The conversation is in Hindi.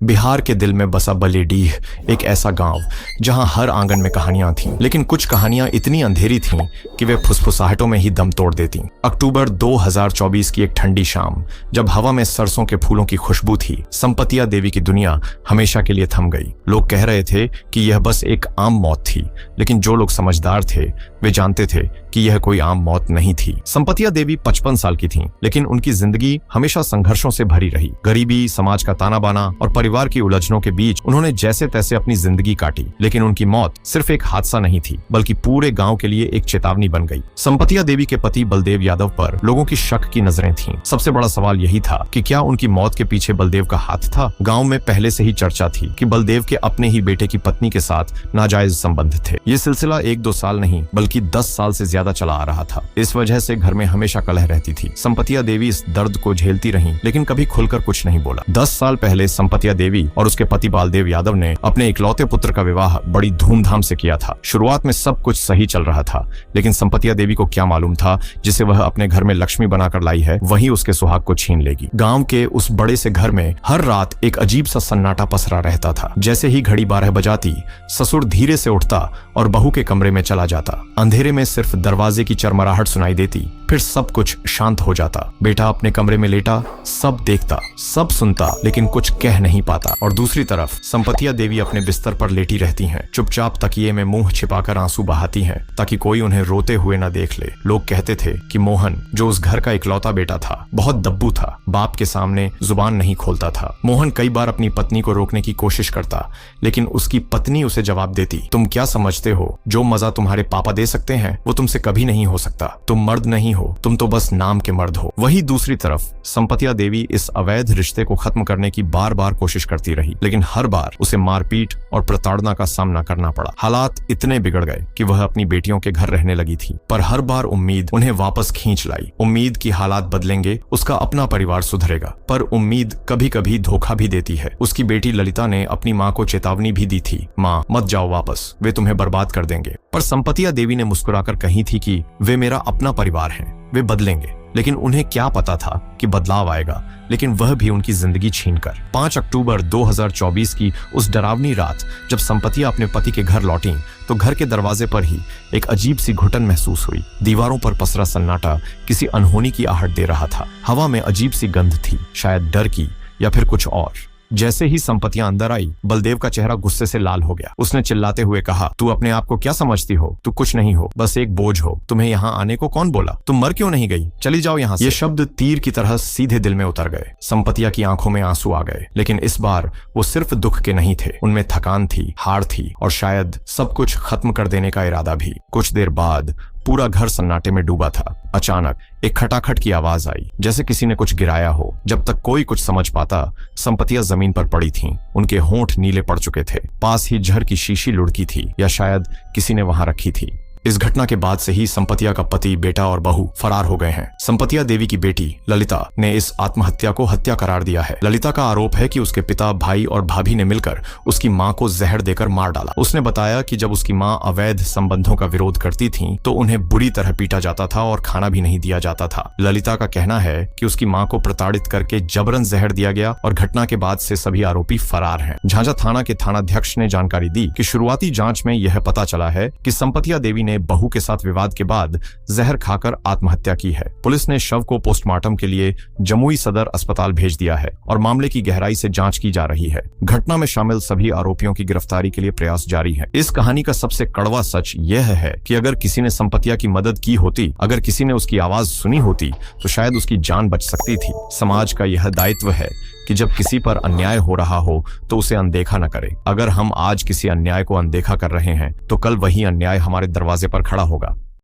बिहार के दिल में बसा बलेडीह एक ऐसा गांव जहां हर आंगन में कहानियां थीं, लेकिन कुछ कहानियां इतनी अंधेरी थीं कि वे फुसफुसाहटों में ही दम तोड़ देती। अक्टूबर 2024 की एक ठंडी शाम, जब हवा में सरसों के फूलों की खुशबू थी, संपतिया देवी की दुनिया हमेशा के लिए थम गई। लोग कह रहे थे कि यह बस एक आम मौत थी, लेकिन जो लोग समझदार थे वे जानते थे कि यह कोई आम मौत नहीं थी। संपतिया देवी 55 साल की थीं, लेकिन उनकी जिंदगी हमेशा संघर्षों से भरी रही। गरीबी, समाज का ताना बाना और परिवार की उलझनों के बीच उन्होंने जैसे तैसे अपनी जिंदगी काटी। लेकिन उनकी मौत सिर्फ एक हादसा नहीं थी, बल्कि पूरे गांव के लिए एक चेतावनी बन गई। संपतिया देवी के पति बलदेव यादव पर लोगों की शक की नजरें थीं। सबसे बड़ा सवाल यही था कि क्या उनकी मौत के पीछे बलदेव का हाथ था। गांव में पहले से ही चर्चा थी कि बलदेव के अपने ही बेटे की पत्नी के साथ नाजायज संबंध थे। ये सिलसिला 1-2 साल नहीं बल्कि 10 साल से ज्यादा चला आ रहा था। इस वजह से घर में हमेशा कलह रहती थी। संपतिया देवी इस दर्द को झेलती रहीं, लेकिन कभी खुलकर कुछ नहीं बोला। 10 साल पहले संपतिया देवी और उसके पति बलदेव यादव ने अपने इकलौते पुत्र का विवाह बड़ी धूमधाम से किया था। शुरुआत में सब कुछ सही चल रहा था, लेकिन संपतिया देवी को क्या मालूम था, जिसे वह अपने घर में लक्ष्मी बनाकर लाई है, वही उसके सुहाग को छीन लेगी। गांव के उस बड़े से घर में हर रात एक अजीब सा सन्नाटा पसरा रहता था। जैसे ही घड़ी 12 बजाती, ससुर धीरे से उठता और बहू के कमरे में चला जाता। अंधेरे में सिर्फ दरवाजे की चरमराहट सुनाई देती, फिर सब कुछ शांत हो जाता। बेटा अपने कमरे में लेटा सब देखता, सब सुनता, लेकिन कुछ कह नहीं पाता। और दूसरी तरफ संपतिया देवी अपने बिस्तर पर लेटी रहती हैं, चुपचाप तकिए में मुंह छिपाकर आंसू बहाती हैं, ताकि कोई उन्हें रोते हुए न देख ले। लोग कहते थे कि मोहन, जो उस घर का इकलौता बेटा था, बहुत दब्बू था, बाप के सामने जुबान नहीं खोलता था। मोहन कई बार अपनी पत्नी को रोकने की कोशिश करता, लेकिन उसकी पत्नी उसे जवाब देती, तुम क्या समझते हो, जो मजा तुम्हारे पापा दे सकते हैं वो तुमसे कभी नहीं हो सकता। तुम मर्द नहीं हो, तुम तो बस नाम के मर्द हो। वही दूसरी तरफ संपतिया देवी इस अवैध रिश्ते को खत्म करने की बार बार कोशिश करती रही, लेकिन हर बार उसे मारपीट और प्रताड़ना का सामना करना पड़ा। हालात इतने बिगड़ गए कि वह अपनी बेटियों के घर रहने लगी थी, पर हर बार उम्मीद उन्हें वापस खींच लाई। उम्मीद की हालात बदलेंगे, उसका अपना परिवार सुधरेगा, पर उम्मीद कभी कभी धोखा भी देती है। उसकी बेटी ललिता ने अपनी माँ को चेतावनी भी दी थी, माँ मत जाओ वापस, वे तुम्हें बर्बाद कर देंगे। पर संपतिया देवी ने मुस्कुराकर कही थी कि वे मेरा अपना परिवार हैं, वे बदलेंगे। लेकिन उन्हें क्या पता था कि बदलाव आएगा, लेकिन वह भी उनकी जिंदगी छीनकर। 5 अक्टूबर 2024 की उस डरावनी रात जब संपतिया अपने पति के घर लौटी, तो घर के दरवाजे पर ही एक अजीब सी घुटन महसूस हुई। दीवारों पर पसरा सन्नाटा किसी अनहोनी की आहट दे रहा था। हवा में अजीब सी गंध थी, शायद डर की या फिर कुछ और। जैसे ही संपतिया अंदर आई, बलदेव का चेहरा गुस्से से लाल हो गया। उसने चिल्लाते हुए कहा, तू अपने आप को क्या समझती हो, तू कुछ नहीं हो, बस एक बोझ हो। तुम्हें यहाँ आने को कौन बोला, तुम मर क्यों नहीं गई, चली जाओ यहाँ से। ये शब्द तीर की तरह सीधे दिल में उतर गए। संपतिया की आंखों में आंसू आ गए, लेकिन इस बार वो सिर्फ दुख के नहीं थे, उनमें थकान थी, हार थी और शायद सब कुछ खत्म कर देने का इरादा भी। कुछ देर बाद पूरा घर सन्नाटे में डूबा था। अचानक एक खटाखट की आवाज आई, जैसे किसी ने कुछ गिराया हो। जब तक कोई कुछ समझ पाता, संपतिया जमीन पर पड़ी थीं। उनके होंठ नीले पड़ चुके थे। पास ही झर की शीशी लुढ़की थी, या शायद किसी ने वहां रखी थी। इस घटना के बाद से ही संपतिया का पति, बेटा और बहू फरार हो गए हैं। संपतिया देवी की बेटी ललिता ने इस आत्महत्या को हत्या करार दिया है। ललिता का आरोप है कि उसके पिता, भाई और भाभी ने मिलकर उसकी मां को जहर देकर मार डाला। उसने बताया कि जब उसकी मां अवैध संबंधों का विरोध करती थी, तो उन्हें बुरी तरह पीटा जाता था और खाना भी नहीं दिया जाता था। ललिता का कहना है कि उसकी मां को प्रताड़ित करके जबरन जहर दिया गया और घटना के बाद से सभी आरोपी फरार हैं। झांझा थाना के थानाध्यक्ष ने जानकारी दी कि शुरुआती जांच में यह पता चला है कि संपतिया देवी ने बहू के साथ विवाद के बाद जहर खाकर आत्महत्या की है। पुलिस ने शव को पोस्टमार्टम के लिए जमुई सदर अस्पताल भेज दिया है और मामले की गहराई से जांच की जा रही है। घटना में शामिल सभी आरोपियों की गिरफ्तारी के लिए प्रयास जारी है। इस कहानी का सबसे कड़वा सच यह है कि अगर किसी ने संपतिया की मदद की होती, अगर किसी ने उसकी आवाज सुनी होती, तो शायद उसकी जान बच सकती थी। समाज का यह दायित्व है कि जब किसी पर अन्याय हो रहा हो तो उसे अनदेखा न करे। अगर हम आज किसी अन्याय को अनदेखा कर रहे हैं, तो कल वही अन्याय हमारे दरवाजे पर खड़ा होगा।